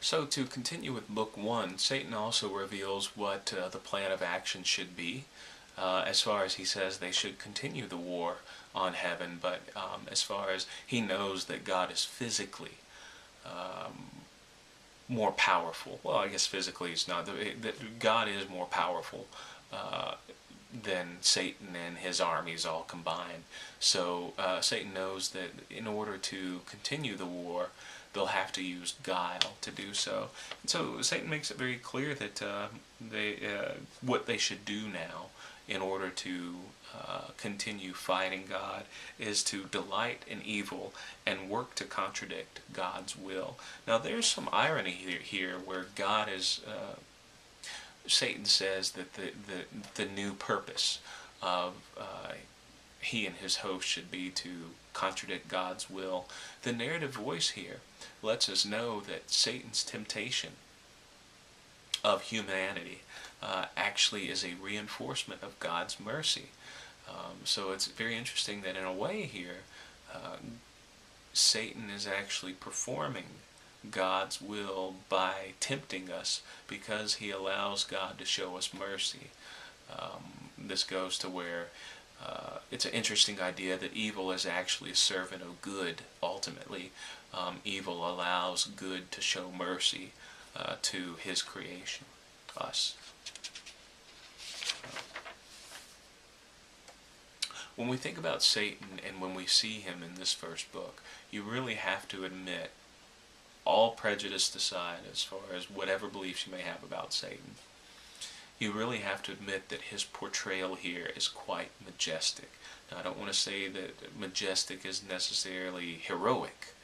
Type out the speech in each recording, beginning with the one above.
So to continue with Book 1, Satan also reveals what the plan of action should be. As far as he says they should continue the war on heaven, but as far as he knows that God is physically more powerful. Well, I guess physically it's not. That God is more powerful uh, than Satan and his armies all combined. So Satan knows that in order to continue the war, they'll have to use guile to do so. And so Satan makes it very clear that what they should do now in order to continue fighting God is to delight in evil and work to contradict God's will. Now there's some irony here where God is Satan says that the new purpose of he and his host should be to contradict God's will. The narrative voice here lets us know that Satan's temptation of humanity actually is a reinforcement of God's mercy. So it's very interesting that in a way here, Satan is actually performing God's will by tempting us because he allows God to show us mercy. This goes to where it's an interesting idea that evil is actually a servant of good, ultimately. Evil allows good to show mercy to his creation, us. When we think about Satan and when we see him in this first book, you really have to admit, all prejudice aside as far as whatever beliefs you may have about Satan, you really have to admit that his portrayal here is quite majestic. Now, I don't want to say that majestic is necessarily heroic,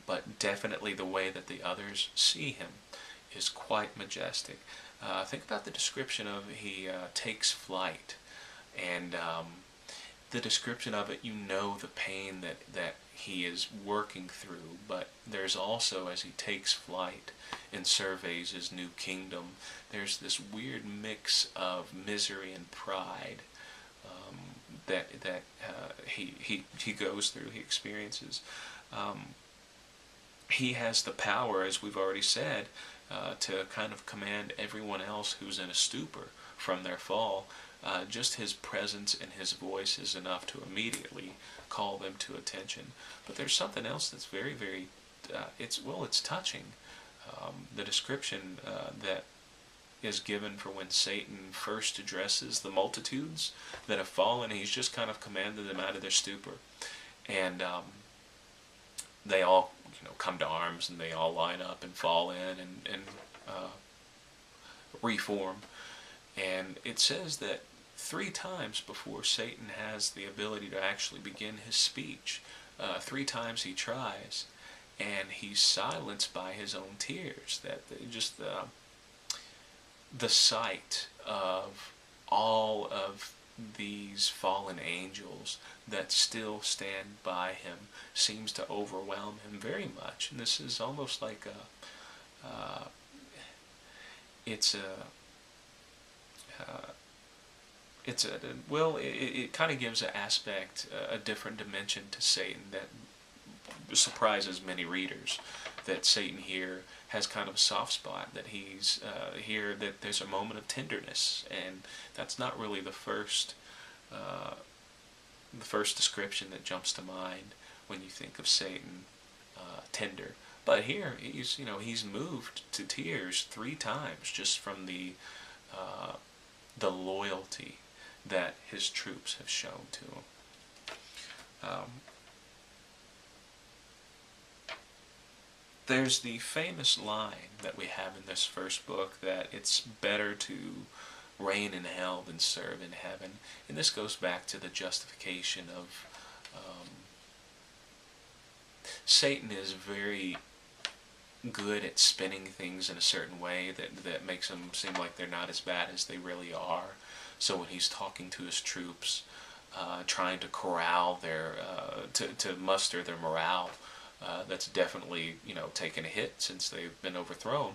but definitely the way that the others see him is quite majestic. Think about the description of he takes flight, and the description of it, you know the pain that he is working through, but there's also, as he takes flight and surveys his new kingdom, there's this weird mix of misery and pride that he goes through, he experiences. He has the power, as we've already said, to kind of command everyone else who's in a stupor from their fall. Just his presence and his voice is enough to immediately call them to attention. But there's something else that's very, very, it's touching. The description that is given for when Satan first addresses the multitudes that have fallen. He's just kind of commanded them out of their stupor, and they all, come to arms, and they all line up and fall in and reform. And it says that 3 times before Satan has the ability to actually begin his speech, 3 times he tries, and he's silenced by his own tears. That just the sight of all of these fallen angels that still stand by him seems to overwhelm him very much. And this is almost like it kind of gives an aspect, a different dimension to Satan that surprises many readers. That Satan here has kind of a soft spot, that he's here, that there's a moment of tenderness, and that's not really the first description that jumps to mind when you think of Satan tender. But here he's moved to tears 3 times just from the loyalty that his troops have shown to him. There's the famous line that we have in this first book that it's better to reign in hell than serve in heaven. And this goes back to the justification of Satan is very good at spinning things in a certain way that makes them seem like they're not as bad as they really are. So when he's talking to his troops, trying to corral their, to muster their morale, that's definitely, taken a hit since they've been overthrown.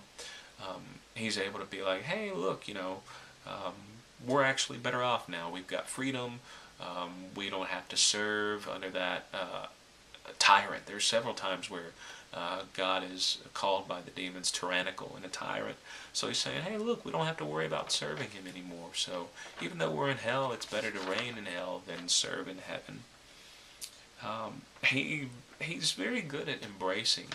He's able to be like, hey, look, we're actually better off now. We've got freedom. We don't have to serve under that tyrant. There's several times where God is called by the demons tyrannical and a tyrant. So he's saying, hey, look, we don't have to worry about serving him anymore. So even though we're in hell, it's better to reign in hell than serve in heaven. He's very good at embracing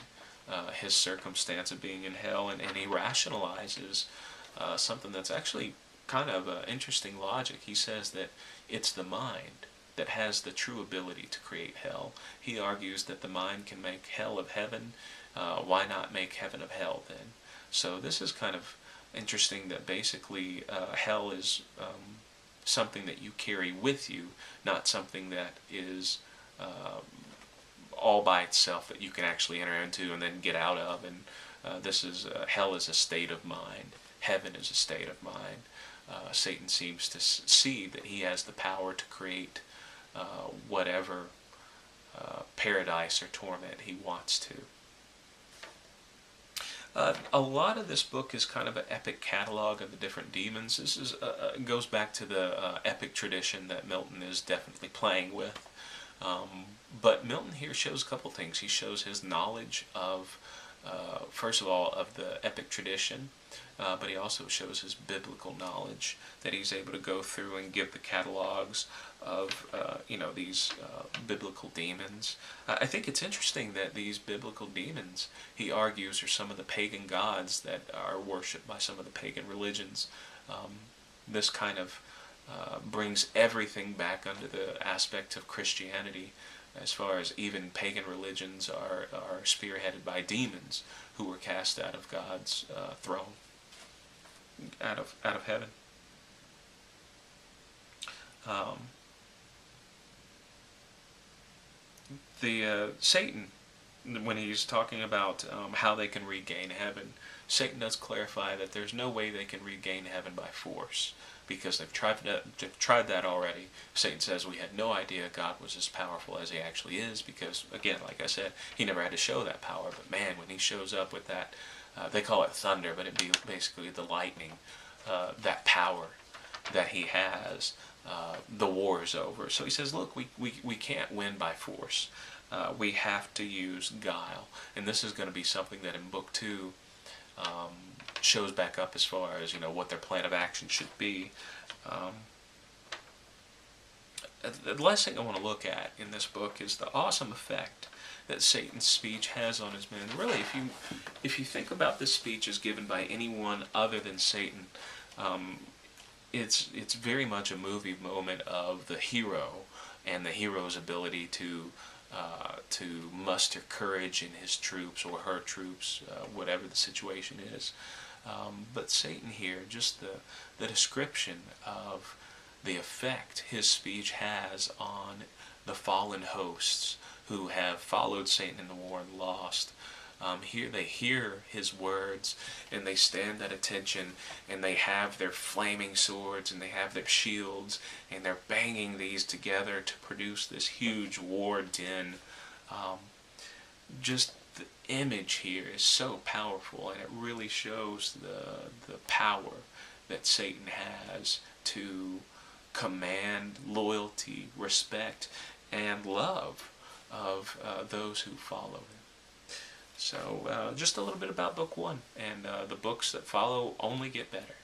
his circumstance of being in hell, and he rationalizes something that's actually kind of interesting logic. He says that it's the mind that has the true ability to create hell. He argues that the mind can make hell of heaven. Why not make heaven of hell then? So this is kind of interesting that basically hell is something that you carry with you, not something that is all by itself that you can actually enter into and then get out of. And this is hell is a state of mind. Heaven is a state of mind. Satan seems to see that he has the power to create whatever paradise or torment he wants to. A lot of this book is kind of an epic catalog of the different demons. This is goes back to the epic tradition that Milton is definitely playing with. But Milton here shows a couple things. He shows his knowledge of, first of all, of the epic tradition, but he also shows his biblical knowledge, that he's able to go through and give the catalogs of, these biblical demons. I think it's interesting that these biblical demons, he argues, are some of the pagan gods that are worshipped by some of the pagan religions. This kind of brings everything back under the aspect of Christianity, as far as even pagan religions are spearheaded by demons who were cast out of God's throne, out of heaven. Satan, when he's talking about how they can regain heaven, Satan does clarify that there's no way they can regain heaven by force, because they've tried that already. Satan says we had no idea God was as powerful as he actually is, because, again, like I said, he never had to show that power. But man, when he shows up with that, they call it thunder, but it'd be basically the lightning, that power that he has, the war is over. So he says, look, we can't win by force. We have to use guile. And this is going to be something that in Book 2 shows back up as far as, what their plan of action should be. The last thing I want to look at in this book is the awesome effect that Satan's speech has on his men. Really, if you think about this speech as given by anyone other than Satan, it's very much a movie moment of the hero and the hero's ability to muster courage in his troops or her troops, whatever the situation is. But Satan here, just the description of the effect his speech has on the fallen hosts who have followed Satan in the war and lost. Here they hear his words and they stand at attention, and they have their flaming swords and they have their shields, and they're banging these together to produce this huge war din. Just the image here is so powerful, and it really shows the power that Satan has to command loyalty, respect, and love of those who follow him. So just a little bit about Book 1, and the books that follow only get better.